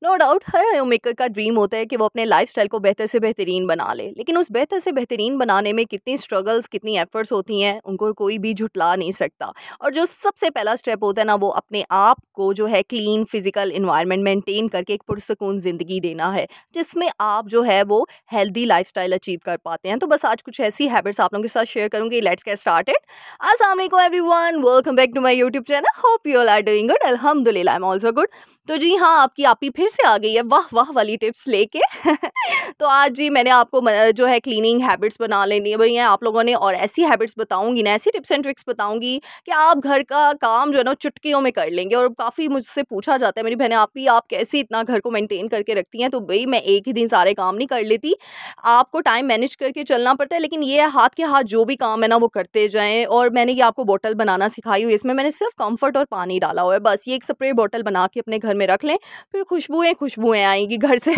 No doubt हर home maker का dream होता है कि वो अपने लाइफस्टाइल को बेहतर से बेहतरीन बना ले, लेकिन उस बेहतर से बेहतरीन बनाने में कितनी स्ट्रगल्स कितनी एफर्ट्स होती हैं उनको कोई भी झुटला नहीं सकता। और जो सबसे पहला स्टेप होता है ना, वो अपने आप को जो है क्लीन फिजिकल इन्वायरमेंट मेंटेन करके एक पुरसकून ज़िंदगी देना है, जिसमें आप जो है वो हेल्दी लाइफस्टाइल अचीव कर पाते हैं। तो बस आज कुछ ऐसी हैबिट्स आप लोगों के साथ शेयर करूंगी। Let's get started. अस्सलाम वालेकुम everyone, welcome back to my YouTube channel. Hope you all are doing good. अल्हम्दुलिल्लाह, आई एम आल्सो गुड। तो जी हाँ, आपकी आपी फिर से आ गई है वाह वाह वाली टिप्स लेके। तो आज जी मैंने आपको जो है क्लीनिंग हैबिट्स बना लेनी है भाई हैं आप लोगों ने, और ऐसी हैबिट्स बताऊंगी ना, ऐसी टिप्स एंड ट्रिक्स बताऊंगी कि आप घर का काम जो है ना चुटकियों में कर लेंगे। और काफ़ी मुझसे पूछा जाता है मेरी बहनें, आप कैसे इतना घर को मेंटेन करके रखती हैं। तो भाई मैं एक ही दिन सारे काम नहीं कर लेती, आपको टाइम मैनेज करके चलना पड़ता है, लेकिन ये हाथ के हाथ जो भी काम है ना वो करते जाएं। और मैंने ये आपको बोतल बनाना सिखाई हुई है, इसमें मैंने सिर्फ कम्फर्ट और पानी डाला हुआ है बस। ये एक स्प्रे बोतल बना के अपने घर में रख लें, फिर खुशबुएं आएंगी घर से।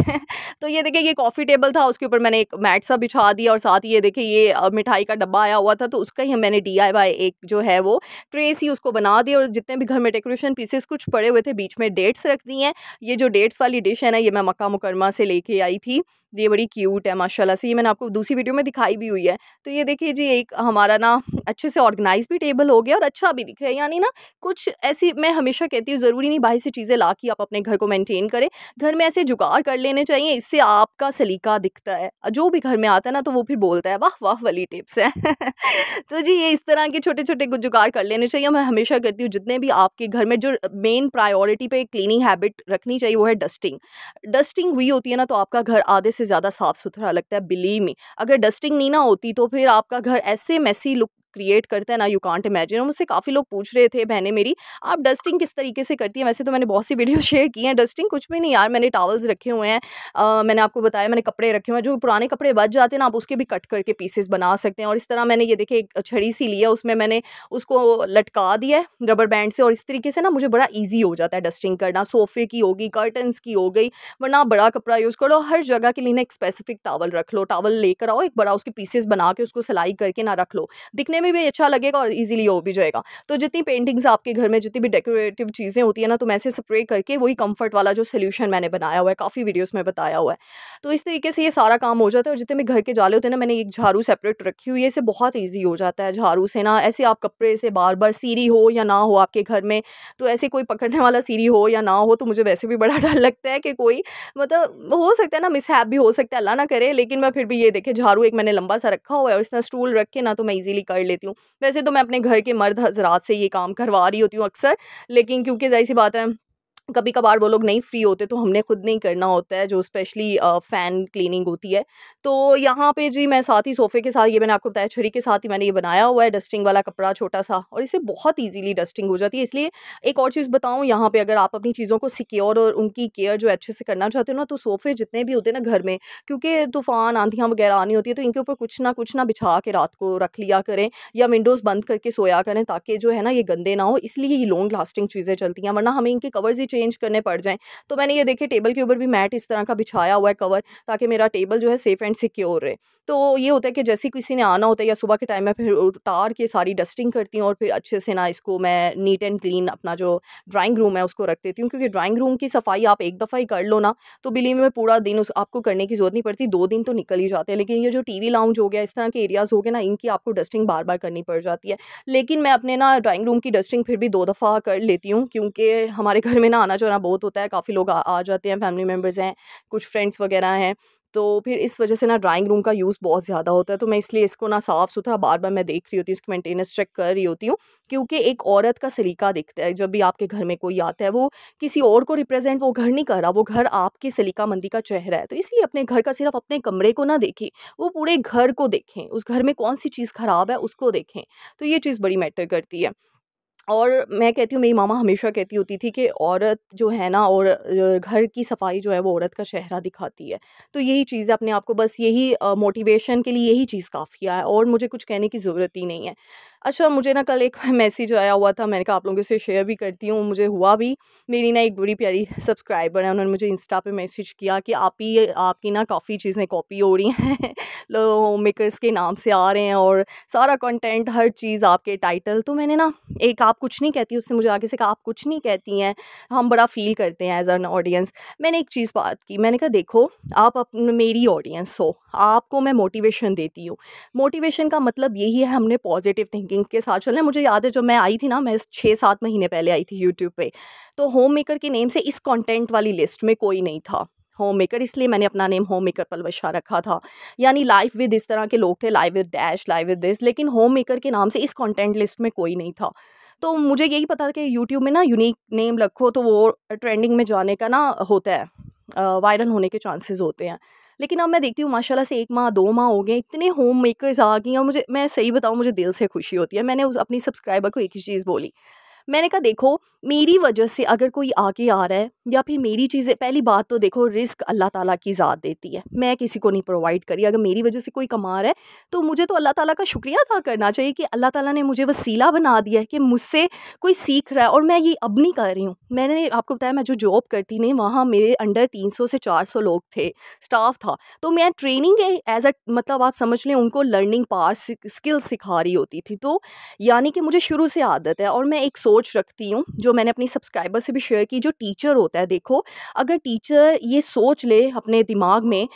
तो ये देखिए, ये कॉफ़ी टेबल था, उसके ऊपर मैंने एक मैट सा बिछा दिया, और साथ ही ये देखिए ये मिठाई का डब्बा आया हुआ था, तो उसका ही मैंने DIY एक जो है वो ट्रेस ही उसको बना दिया। और जितने भी घर में डेकोरेशन पीसेस कुछ पड़े हुए थे, बीच में डेट्स रख दी हैं। ये जो डेट्स वाली डिश है ना, ये मैं मक्का मुकरमा से लेके आई थी। ये बड़ी क्यूट है माशाल्लाह से, ये मैंने आपको दूसरी वीडियो में दिखाई भी हुई है। तो ये देखिए जी, एक हमारा ना अच्छे से ऑर्गेनाइज भी टेबल हो गया और अच्छा भी दिख रहा है। यानी ना कुछ ऐसी, मैं हमेशा कहती हूँ, ज़रूरी नहीं बाहर से चीज़ें ला के आप अपने घर को मेंटेन करें। घर में ऐसे जुगाड़ कर लेने चाहिए, इससे आपका सलीका दिखता है। जो भी घर में आता है ना, तो वो फिर बोलता है वाह वाह वाली टिप्स है। तो जी ये इस तरह के छोटे छोटे कुछ जुगाड़ कर लेने चाहिए। मैं हमेशा कहती हूँ, जितने भी आपके घर में जो मेन प्रायोरिटी पे क्लीनिंग हैबिट रखनी चाहिए वो है डस्टिंग। डस्टिंग हुई होती है ना, तो आपका घर आधे से ज़्यादा साफ़ सुथरा लगता है। बिलीव मी, अगर डस्टिंग नहीं ना होती तो फिर आपका घर ऐसे मेसी लुक क्रिएट करता है ना, यू कांट इमेजिन। और मुझसे काफ़ी लोग पूछ रहे थे, बहनें मेरी, आप डस्टिंग किस तरीके से करती हैं। वैसे तो मैंने बहुत सी वीडियो शेयर की हैं। डस्टिंग कुछ भी नहीं यार, मैंने टॉवल्स रखे हुए हैं, मैंने आपको बताया मैंने कपड़े रखे हुए हैं, जो पुराने कपड़े बच जाते हैं ना, आप उसके भी कट करके पीसेस बना सकते हैं। और इस तरह मैंने ये देखिए एक छड़ी सी ली है, उसमें मैंने उसको लटका दिया है रबर बैंड से, और इस तरीके से ना मुझे बड़ा ईजी हो जाता है डस्टिंग करना। सोफ़े की होगी, कर्टन्स की हो गई, वरना बड़ा कपड़ा यूज़ करो। हर जगह के लिए ना एक स्पेसिफिक टॉवल रख लो, टॉवल लेकर आओ एक बड़ा, उसके पीसेस बना के उसको सिलाई करके ना रख लो, दिखने में भी अच्छा लगेगा और इजीली हो भी जाएगा। तो जितनी पेंटिंग्स आपके घर में, जितनी भी डेकोरेटिव चीज़ें होती है ना, तो मैं ऐसे स्प्रे करके वही कंफर्ट वाला जो सोल्यूशन मैंने बनाया हुआ है, काफ़ी वीडियोस में बताया हुआ है। तो इस तरीके से ये सारा काम हो जाता है। और जितने भी घर के जाले होते हैं ना, मैंने एक झाड़ू सेपरेट रखी हुई है, इससे बहुत ईजी हो जाता है झाड़ू से ना। ऐसे आप कपड़े से बार बार, सीढ़ी हो या ना हो आपके घर में, तो ऐसे कोई पकड़ने वाला सीढ़ी हो या ना हो, तो मुझे वैसे भी बड़ा डर लगता है कि कोई, मतलब हो सकता है ना मिसहैप भी हो सकता है, अल्लाह ना करे। लेकिन मैं फिर भी ये देखिए झाड़ू एक मैंने लंबा सा रखा हुआ है, और इस तरह स्टूल रख के ना तो मैं इजीली कर लेती हूँ। वैसे तो मैं अपने घर के मर्द हज़रात से ये काम करवा रही होती हूँ अक्सर, लेकिन क्योंकि ज़ाहिर-सी बात है कभी कभार वो लोग नहीं फ्री होते, तो हमने खुद नहीं करना होता है, जो स्पेशली फ़ैन क्लीनिंग होती है। तो यहाँ पे जी मैं साथ ही सोफ़े के साथ, ये मैंने आपको बताया छुरी के साथ ही मैंने ये बनाया हुआ है डस्टिंग वाला कपड़ा छोटा सा, और इससे बहुत ईज़िली डस्टिंग हो जाती है। इसलिए एक और चीज़ बताऊँ यहाँ पे, अगर आप अपनी चीज़ों को सिक्योर और उनकी केयर जो अच्छे से करना चाहते हो ना, तो सोफ़े जितने भी होते हैं ना घर में, क्योंकि तूफ़ान आंधियाँ वगैरह आनी होती है, तो इनके ऊपर कुछ ना बिछा के रात को रख लिया करें, या विंडोज़ बंद करके सोया करें, ताकि जो है ना ये गंदे ना हो। इसलिए ये लॉन्ग लास्टिंग चीज़ें चलती हैं, वरना हमें इनके कवर्स ही चेंज करने पड़ जाएँ। तो मैंने ये देखिए टेबल के ऊपर भी मैट इस तरह का बिछाया हुआ है कवर, ताकि मेरा टेबल जो है सेफ़ एंड सिक्योर रहे। तो ये होता है कि जैसे किसी ने आना होता है या सुबह के टाइम में, फिर उतार के सारी डस्टिंग करती हूँ, और फिर अच्छे से ना इसको मैं नीट एंड क्लीन अपना जो ड्राइंग रूम है उसको रख देती हूँ। क्योंकि ड्राइंग रूम की सफाई आप एक दफ़ा ही कर लो ना, तो बिलीव में पूरा दिन उस आपको करने की ज़रूरत नहीं पड़ती, 2 दिन तो निकल ही जाते हैं। लेकिन ये जो टीवी लाउंज हो गया, इस तरह के एरियाज़ हो गए ना, इनकी आपको डस्टिंग बार बार करनी पड़ जाती है। लेकिन मैं अपने ना ड्राइंग रूम की डस्टिंग फिर भी 2 दफ़ा कर लेती हूँ, क्योंकि हमारे घर में ना आना जाना बहुत होता है, काफ़ी लोग आ जाते हैं, फैमिली मेम्बर्स हैं, कुछ फ्रेंड्स वगैरह हैं। तो फिर इस वजह से ना ड्राइंग रूम का यूज़ बहुत ज़्यादा होता है, तो मैं इसलिए इसको ना साफ़-सुथरा बार-बार मैं देख रही होती हूँ, इसकी मेंटेनेंस चेक कर रही होती हूँ। क्योंकि एक औरत का सलीका दिखता है, जब भी आपके घर में कोई आता है, वो किसी और को रिप्रेज़ेंट वो घर नहीं कर रहा, वो घर आपकी सलीकामंदी का चेहरा है। तो इसलिए अपने घर का सिर्फ़ अपने कमरे को ना देखें, वो पूरे घर को देखें, उस घर में कौन-सी चीज़ ख़राब है उसको देखें। तो ये चीज़ बड़ी मैटर करती है। और मैं कहती हूँ, मेरी मामा हमेशा कहती होती थी कि औरत जो है ना, और घर की सफाई जो है वो औरत का चेहरा दिखाती है। तो यही चीज़ है, अपने आप को बस यही मोटिवेशन के लिए यही चीज़ काफ़ी है, और मुझे कुछ कहने की ज़रूरत ही नहीं है। अच्छा, मुझे ना कल एक मैसेज आया हुआ था, मैंने कहा आप लोगों से शेयर भी करती हूँ, मुझे हुआ भी। मेरी ना एक बड़ी प्यारी सब्सक्राइबर है, उन्होंने मुझे इंस्टा पे मैसेज किया कि आप ही आपकी ना काफ़ी चीज़ें कॉपी हो रही हैं। होम मेकर्स के नाम से आ रहे हैं और सारा कंटेंट, हर चीज़ आपके टाइटल। तो मैंने ना एक आप कुछ नहीं कहती, उससे मुझे आगे से कहा आप कुछ नहीं कहती हैं, हम बड़ा फ़ील करते हैं एज़ एन ऑडियंस। मैंने एक चीज़ बात की, मैंने कहा देखो आप मेरी ऑडियंस हो, आपको मैं मोटिवेशन देती हूँ। मोटिवेशन का मतलब यही है हमने पॉजिटिव थिंकिंग के साथ चलना है। मुझे याद है जब मैं आई थी ना, मैं 6-7 महीने पहले आई थी यूट्यूब पे, तो होम मेकर के नेम से इस कंटेंट वाली लिस्ट में कोई नहीं था होम मेकर, इसलिए मैंने अपना नेम होम मेकर पलवशा रखा था। यानी लाइफ विद इस तरह के लोग थे, live with dash, live with this, लेकिन होम मेकर के नाम से इस कंटेंट लिस्ट में कोई नहीं था। तो मुझे यही पता था कि यूट्यूब में ना यूनिक नेम रखो तो वो ट्रेंडिंग में जाने का ना होता है, वायरल होने के चांसेस होते हैं। लेकिन अब मैं देखती हूँ माशाल्लाह से 1 माह 2 माह हो गए, इतने होम मेकर्स आ गई हैं और मुझे, मैं सही बताऊँ, मुझे दिल से खुशी होती है। मैंने उस अपनी सब्सक्राइबर को एक ही चीज़ बोली, मैंने कहा देखो मेरी वजह से अगर कोई आगे आ रहा है या फिर मेरी चीज़ें, पहली बात तो देखो रिस्क अल्लाह ताला की ज़ात देती है, मैं किसी को नहीं प्रोवाइड करी। अगर मेरी वजह से कोई कमा रहा है तो मुझे तो अल्लाह ताला का शुक्रिया अदा करना चाहिए कि अल्लाह ताला ने मुझे वसीला बना दिया है कि मुझसे कोई सीख रहा है। और मैं ये अब नहीं कर रही हूँ, मैंने आपको बताया मैं जो जॉब करती नहीं, वहाँ मेरे अंडर 300 से 400 लोग थे, स्टाफ था। तो मैं ट्रेनिंग एज अ, मतलब आप समझ लें उनको लर्निंग पास स्किल सिखा रही होती थी। तो यानी कि मुझे शुरू से आदत है और मैं एक सोच रखती हूँ जो मैंने अपनी सब्सक्राइबर से भी शेयर की। जो टीचर होता है, देखो अगर टीचर ये सोच ले अपने दिमाग में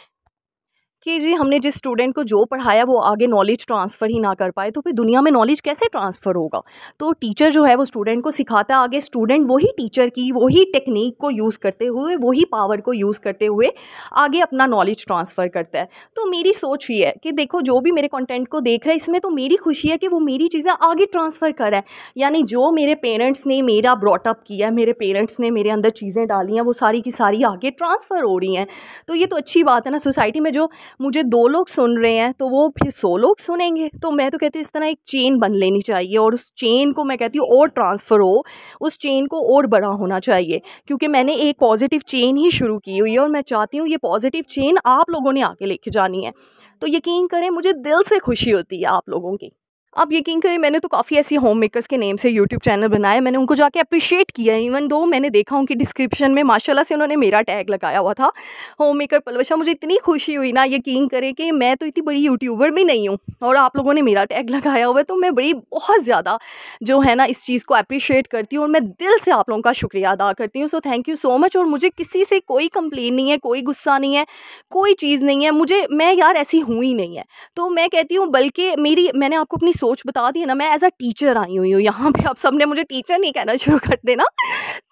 कि जी हमने जिस स्टूडेंट को जो पढ़ाया वो आगे नॉलेज ट्रांसफ़र ही ना कर पाए, तो फिर दुनिया में नॉलेज कैसे ट्रांसफ़र होगा। तो टीचर जो है वो स्टूडेंट को सिखाता है, आगे स्टूडेंट वही टीचर की वही टेक्निक को यूज़ करते हुए, वही पावर को यूज़ करते हुए आगे अपना नॉलेज ट्रांसफ़र करता है। तो मेरी सोच ये है कि देखो जो भी मेरे कंटेंट को देख रहा है, इसमें तो मेरी खुशी है कि वो मेरी चीज़ें आगे ट्रांसफ़र कर रहा है। यानी जो मेरे पेरेंट्स ने मेरा ब्रॉट अप किया है, मेरे पेरेंट्स ने मेरे अंदर चीज़ें डाली हैं, वो सारी की सारी आगे ट्रांसफ़र हो रही हैं। तो ये तो अच्छी बात है ना। सोसाइटी में जो मुझे 2 लोग सुन रहे हैं तो वो फिर 100 लोग सुनेंगे। तो मैं तो कहती हूँ इस तरह एक चेन बन लेनी चाहिए और उस चेन को मैं कहती हूँ और ट्रांसफ़र हो, उस चेन को और बड़ा होना चाहिए। क्योंकि मैंने एक पॉजिटिव चेन ही शुरू की हुई है और मैं चाहती हूँ ये पॉजिटिव चेन आप लोगों ने आगे लेके जानी है। तो यकीन करें मुझे दिल से खुशी होती है आप लोगों की। आप यकीन करें मैंने तो काफ़ी ऐसी होम मेकर्स के नेम से यूट्यूब चैनल बनाए, मैंने उनको जाके अप्रिशिएट किया। इवन दो मैंने देखा उनकी डिस्क्रिप्शन में माशाल्लाह से उन्होंने मेरा टैग लगाया हुआ था, होम मेकर पलवशा। मुझे इतनी खुशी हुई ना, यकीन करें कि मैं तो इतनी बड़ी यूट्यूबर भी नहीं हूँ और आप लोगों ने मेरा टैग लगाया हुआ है। तो मैं बड़ी बहुत ज़्यादा जो है ना इस चीज़ को अप्रिशिएट करती हूँ और मैं दिल से आप लोगों का शुक्रिया अदा करती हूँ। So thank you so much. और मुझे किसी से कोई कंप्लेन नहीं है, कोई गुस्सा नहीं है, कोई चीज़ नहीं है। मैं यार ऐसी हूँ ही नहीं है। तो मैं कहती हूँ बल्कि मैंने आपको अपनी सोच बता दी है ना, मैं एज अ टीचर आई हुई हूँ यहाँ पे। आप सबने मुझे टीचर नहीं कहना शुरू कर देना।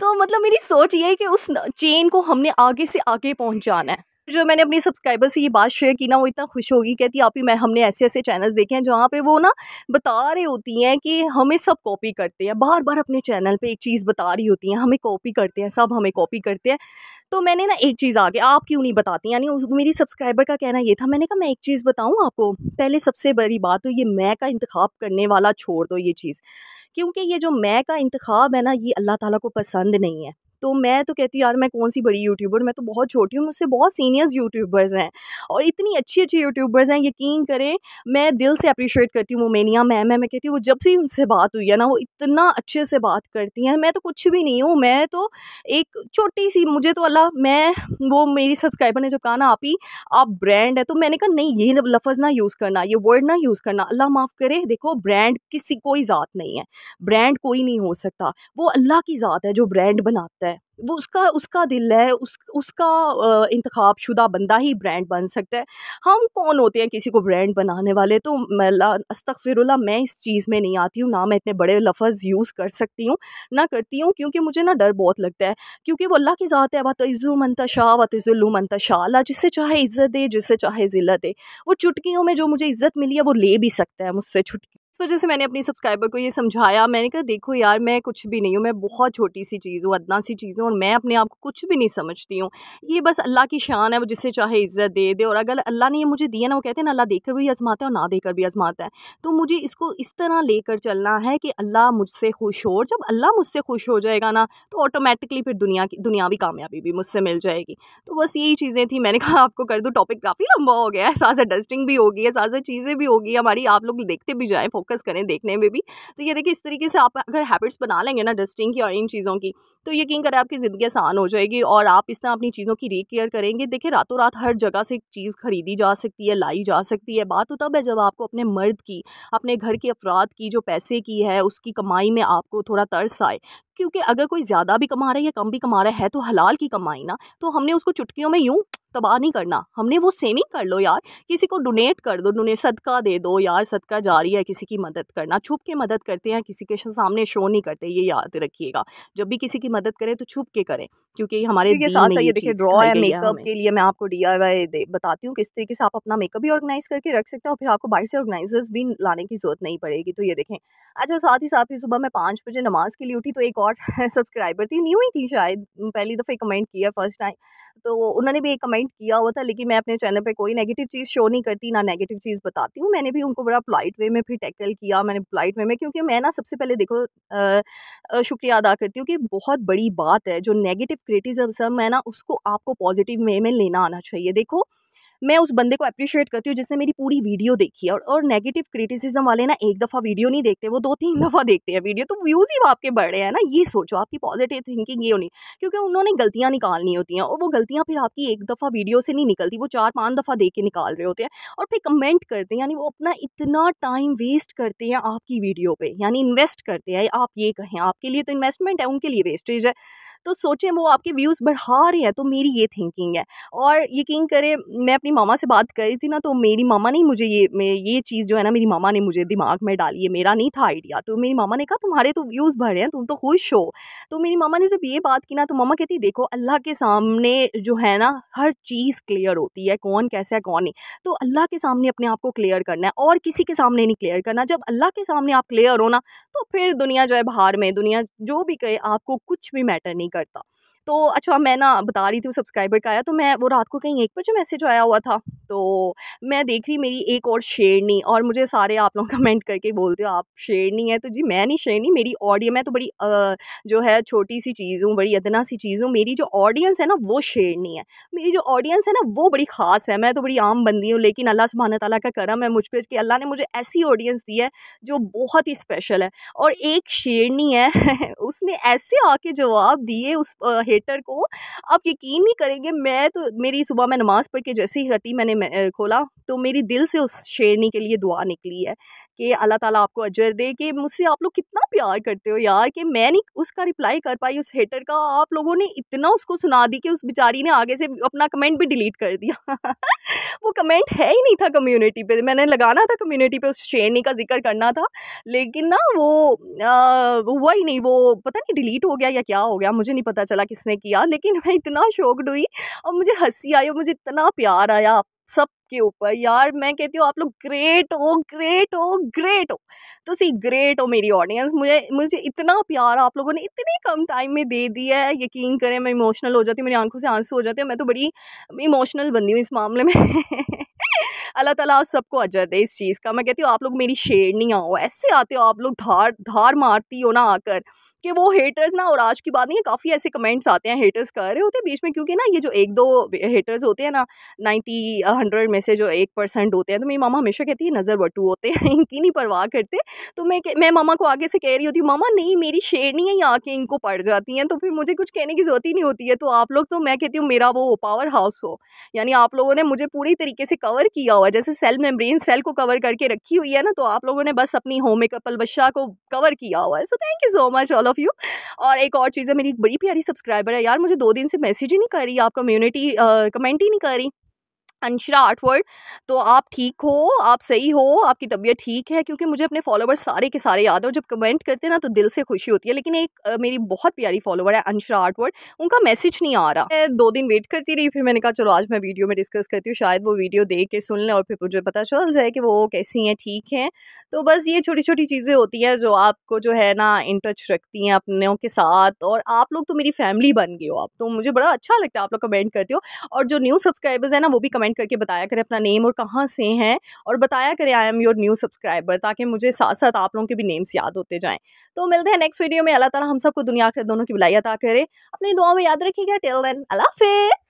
तो मतलब मेरी सोच ये है कि उस चेन को हमने आगे से आगे पहुँचाना है। जो मैंने अपनी सब्सक्राइबर से ये बात शेयर की ना, वो इतना खुश होगी, कहती आप ही मैं हमने ऐसे ऐसे चैनल्स देखे हैं जहाँ पे वो ना बता रही होती हैं कि हमें सब कॉपी करते हैं, बार बार अपने चैनल पे एक चीज़ बता रही होती हैं, हमें कॉपी करते हैं, सब हमें कॉपी करते हैं। तो मैंने ना एक चीज़ आगे, आप क्यों नहीं बताती, यानी मेरी सब्सक्राइबर का कहना ये था, मैंने कहा मैं एक चीज़ बताऊँ आपको। पहले सबसे बड़ी बात तो ये मैं का इंतखाब करने वाला छोड़ दो ये चीज़, क्योंकि ये जो मैं का इंतखाब है ना, ये अल्लाह ताला को पसंद नहीं है। तो मैं तो कहती हूँ यार मैं कौन सी बड़ी यूट्यूबर, मैं तो बहुत छोटी हूँ, मुझसे बहुत सीनियर्स यूट्यूबर्स हैं और इतनी अच्छी अच्छी यूट्यूबर्स हैं। यकीन करें मैं दिल से अप्रिशिएट करती हूँ मोमेनिया मैम है, मैं कहती हूँ वो जब से उनसे बात हुई है ना, वो इतना अच्छे से बात करती हैं। मैं तो कुछ भी नहीं हूँ, मैं तो एक छोटी सी, मुझे तो अल्लाह, मैं वो मेरी सब्सक्राइबर ने जो कहा ना आप ही आप ब्रांड है, तो मैंने कहा नहीं ये लफ्ज़ ना यूज़ करना, ये वर्ड ना यूज़ करना, अल्लाह माफ़ करे। देखो ब्रांड किसी कोई ज़ात नहीं है, ब्रांड कोई नहीं हो सकता, वो अल्लाह की ज़ात है जो ब्रांड बनाता है। वो उसका दिल है, उसका इंतखाब शुदा बंदा ही ब्रांड बन सकता है। हम कौन होते हैं किसी को ब्रांड बनाने वाले। तो अस्तगफिरुल्लाह, मैं इस चीज़ में नहीं आती हूँ, ना मैं इतने बड़े लफ्ज़ यूज़ कर सकती हूँ, ना करती हूँ, क्योंकि मुझे ना डर बहुत लगता है। क्योंकि वो अल्लाह की ज़ात है, वतइज़्ज़ु मन तशा वतुज़िल्लु मन तशा। अल्लाह जिससे चाहे इज़्ज़त दे, जिससे चाहे ज़िल्लत दे। वो चुटकियों में जो मुझे इज़्ज़त मिली है वो ले भी सकता है मुझसे चुटकी। इस वजह से मैंने अपनी सब्सक्राइबर को ये समझाया, मैंने कहा देखो यार मैं कुछ भी नहीं हूँ, मैं बहुत छोटी सी चीज़ हूँ, अदना सी चीज़ हूँ और मैं अपने आप को कुछ भी नहीं समझती हूँ। ये बस अल्लाह की शान है, वो जिससे चाहे इज़्ज़त दे दे। और अगर अल्लाह ने ये मुझे दिया ना, वो कहते हैं ना अल्लाह देकर भी आजमाता है और ना देकर भी आजमाता है। तो मुझे इसको इस तरह लेकर चलना है कि अल्लाह मुझसे खुश हो। जब अल्लाह मुझसे खुश हो जाएगा ना, तो ऑटोमेटिकली फिर दुनियावी कामयाबी भी मुझसे मिल जाएगी। तो बस यही चीज़ें थी, मैंने कहा आपको कर दूँ। टॉपिक काफ़ी लंबा हो गया है, साथ साथ डस्टिंग भी हो गई है, साथ साथ चीज़ें भी हो गई हमारी, आप लोग देखते भी जाएँ। फोकस करें देखने में भी। तो ये देखिए, इस तरीके से आप अगर हैबिट्स बना लेंगे ना डस्टिंग की और इन चीज़ों की, तो यकीन करें आपकी ज़िंदगी आसान हो जाएगी और आप इस तरह अपनी चीज़ों की रीकेयर करेंगे। देखिए, रातों रात हर जगह से चीज़ खरीदी जा सकती है, लाई जा सकती है। बात तो तब है जब आपको अपने मर्द की, अपने घर के अफराद की जो पैसे की है उसकी कमाई में आपको थोड़ा तरस आए। क्योंकि अगर कोई ज़्यादा भी कमा रहा है या कम भी कमा रहा है तो हलाल की कमाई ना, तो हमने उसको चुटकियों में यूं तबाह नहीं करना, हमने वो सेविंग कर लो यार, किसी को डोनेट कर दो, डोनेट सदका दे दो यार, सदका जारी है किसी की मदद करना। छुप के मदद करते हैं, किसी के सामने शो नहीं करते, ये याद रखिएगा। जब भी किसी की मदद करें तो छुप के करें, क्योंकि हमारे इसी के दीन साथ में साथ ये ये देखिए चीज़ ड्रॉ सिखाई है गई है मेकअप हमें। के लिए, मैं आपको DIY बताती हूँ किस तरीके से आप अपना मेकअप भी ऑर्गेनाइज करके रख सकते हैं और फिर आपको बाहर से ऑर्गेनाइजर्स भी लाने की जरूरत नहीं पड़ेगी। तो ये देखें, अच्छा, साथ ही साथ ही सुबह मैं 5 बजे नमाज के लिए उठी तो एक और सब्सक्राइबर थी, न्यू ही थी शायद, पहली दफ़े कमेंट किया फर्स्ट टाइम, तो उन्होंने भी एक कमेंट किया हुआ था। लेकिन मैं अपने चैनल पे कोई नेगेटिव चीज़ शो नहीं करती, ना नेगेटिव चीज़ बताती हूँ। मैंने भी उनको बड़ा पोलाइट वे में फिर टैकल किया, मैंने पोलाइट वे में, क्योंकि मैं ना सबसे पहले देखो शुक्रिया अदा करती हूँ कि बहुत बड़ी बात है जो नेगेटिव क्रिटिसिज्म है ना, उसको आपको पॉजिटिव वे में लेना आना चाहिए। देखो, मैं उस बंदे को एप्रिशिएट करती हूँ जिसने मेरी पूरी वीडियो देखी है, और नेगेटिव क्रिटिसिज्म वाले ना एक दफ़ा वीडियो नहीं देखते, वो 2-3 दफ़ा देखते हैं वीडियो, तो व्यूज़ ही आपके बढ़ रहे हैं ना। ये सोचो, आपकी पॉजिटिव थिंकिंग ये होनी, क्योंकि उन्होंने गलतियाँ निकालनी होती हैं और वो गलतियाँ फिर आपकी एक दफ़ा वीडियो से नहीं निकलती, वो 4-5 दफ़ा देख के निकाल रहे होते हैं और फिर कमेंट करते हैं। यानी वो अपना इतना टाइम वेस्ट करते हैं आपकी वीडियो पे, यानी इन्वेस्ट करते हैं। आप ये कहें, आपके लिए तो इन्वेस्टमेंट है, उनके लिए वेस्टेज है। तो सोचें, वो आपके व्यूज़ बढ़ा रहे हैं, तो मेरी ये थिंकिंग है। और यकीन करें, मैं अपनी मामा से बात कर रही थी ना, तो मेरी मामा ने मुझे ये चीज़ जो है ना, मेरी मामा ने मुझे दिमाग में डाली है, मेरा नहीं था आइडिया। तो मेरी मामा ने कहा, तुम्हारे तो व्यूज़ बढ़ रहे हैं, तुम तो खुश हो। तो मेरी मामा ने जब ये बात की ना, तो मामा कहती, देखो अल्लाह के सामने जो है ना हर चीज़ क्लियर होती है, कौन कैसा है कौन नहीं। तो अल्लाह के सामने अपने आप को क्लियर करना है और किसी के सामने नहीं क्लियर करना। जब अल्लाह के सामने आप क्लियर हो ना, तो फिर दुनिया जो है बाहर में, दुनिया जो भी कहे, आपको कुछ भी मैटर नहीं करता। तो अच्छा, मैं ना बता रही थी वो सब्सक्राइबर का आया, तो मैं वो रात को कहीं 1 बजे मैसेज आया हुआ था, तो मैं देख रही मेरी एक और शेरनी, और मुझे सारे आप लोग कमेंट करके बोलते हो आप शेरनी है, तो जी मैं नहीं शेरनी, मेरी ऑडियंस, मैं तो बड़ी जो है छोटी सी चीज़ हूँ, बड़ी अदना सी चीज़ हूँ। मेरी जो ऑडियंस है ना वो शेरनी है, मेरी जो ऑडियंस है ना वो बड़ी ख़ास है। मैं तो बड़ी आम बंदी हूँ, लेकिन अल्लाह सुब्हान तआला का करम है मुझ पर कि अल्लाह ने मुझे ऐसी ऑडियंस दी है जो बहुत ही स्पेशल है। और एक शेरनी है उसने ऐसे आके जवाब दिए उस हेटर को, आप यकीन नहीं करेंगे। मैं तो, मेरी सुबह मैं नमाज़ पढ़ के जैसे ही हटी, मैंने खोला तो मेरी दिल से उस शेरनी के लिए दुआ निकली है कि अल्लाह ताला आपको अजर दे, कि मुझसे आप लोग कितना प्यार करते हो यार, कि मैं नहीं उसका रिप्लाई कर पाई उस हेटर का, आप लोगों ने इतना उसको सुना दी कि उस बेचारी ने आगे से अपना कमेंट भी डिलीट कर दिया। वो कमेंट है ही नहीं था कम्युनिटी पे, मैंने लगाना था कम्युनिटी पे उस शेरनी का जिक्र करना था, लेकिन ना वो हुआ ही नहीं, वो पता नहीं डिलीट हो गया या क्या हो गया, मुझे नहीं पता चला किसने किया। लेकिन मैं इतना शॉक्ड हुई और मुझे हंसी आई और मुझे इतना प्यार आया आप सब के ऊपर यार। मैं कहती हूँ आप लोग ग्रेट हो, ग्रेट हो, ग्रेट हो, तो सी ग्रेट हो मेरी ऑडियंस। मुझे मुझे इतना प्यार आप लोगों ने इतने कम टाइम में दे दिया है, यकीन करें मैं इमोशनल हो जाती हूँ, मेरी आंखों से आंसू हो जाते हैं। मैं तो बड़ी इमोशनल बंदी हूँ इस मामले में। अल्लाह ताला आप सबको अजर दे इस चीज़ का। मैं कहती हूँ आप लोग मेरी शेरनियाँ हो, ऐसे आते हो आप लोग, धार धार मारती हो ना आकर, कि वो हेटर्स ना, और आज की बात नहीं है, काफ़ी ऐसे कमेंट्स आते हैं, हेटर्स कर रहे होते हैं बीच में, क्योंकि ना ये जो 1-2 हेटर्स होते हैं ना, 90-100 में से जो 1% होते हैं, तो मेरी मामा हमेशा कहती है नज़र बटू होते हैं, इनकी नहीं परवाह करते। तो मैं मामा को आगे से कह रही होती हूँ, मामा नहीं मेरी शेरनी है, यहाँ के इनको पड़ जाती हैं, तो फिर मुझे कुछ कहने की ज़रूरत ही नहीं होती है। तो आप लोग, तो मैं कहती हूँ मेरा वो पावर हाउस हो, यानी आप लोगों ने मुझे पूरी तरीके से कवर किया हुआ है, जैसे सेल मेम्ब्रेन सेल को कवर करके रखी हुई है ना, तो आप लोगों ने बस अपनी होम मेकअप अलबशा को कवर किया हुआ है। So thank you so much all of you. और एक और चीज़ है, मेरी एक बड़ी प्यारी सब्सक्राइबर है यार, मुझे 2 दिन से मैसेज ही नहीं कर रही, आप कम्युनिटी कमेंट ही नहीं कर रही, अंशरा आर्टवर्ड। तो आप ठीक हो, आप सही हो, आपकी तबीयत ठीक है? क्योंकि मुझे अपने फॉलोवर्स सारे के सारे याद है, और जब कमेंट करते हैं ना तो दिल से खुशी होती है। लेकिन एक मेरी बहुत प्यारी फॉलोवर है अंशरा आर्टवर्ड, उनका मैसेज नहीं आ रहा। मैं 2 दिन वेट करती रही, फिर मैंने कहा चलो आज मैं वीडियो में डिस्कस करती हूँ, शायद वो वीडियो देख के सुन लें और फिर मुझे पता चल जाए कि वो कैसी हैं, ठीक हैं। तो बस ये छोटी छोटी चीज़ें होती हैं जो आपको जो है ना इन टच रखती हैं अपनों के साथ, और आप लोग तो मेरी फैमिली बन गए हो आप, तो मुझे बड़ा अच्छा लगता है आप लोग कमेंट करते हो। और जो न्यू सब्सक्राइबर्स हैं ना, वो भी कमेंट करके बताया करें अपना नेम और कहाँ से हैं, और बताया करें I am your new subscriber, ताकि मुझे साथ साथ आप लोगों के भी नेम्स याद होते जाएं। तो मिलते हैं नेक्स्ट वीडियो में। अल्लाह ताला हम सबको दुनिया आखिरत दोनों की भलाई अता करे। अपनी दुआओं में याद रखिएगा। टिल देन अल्लाह हाफिज़।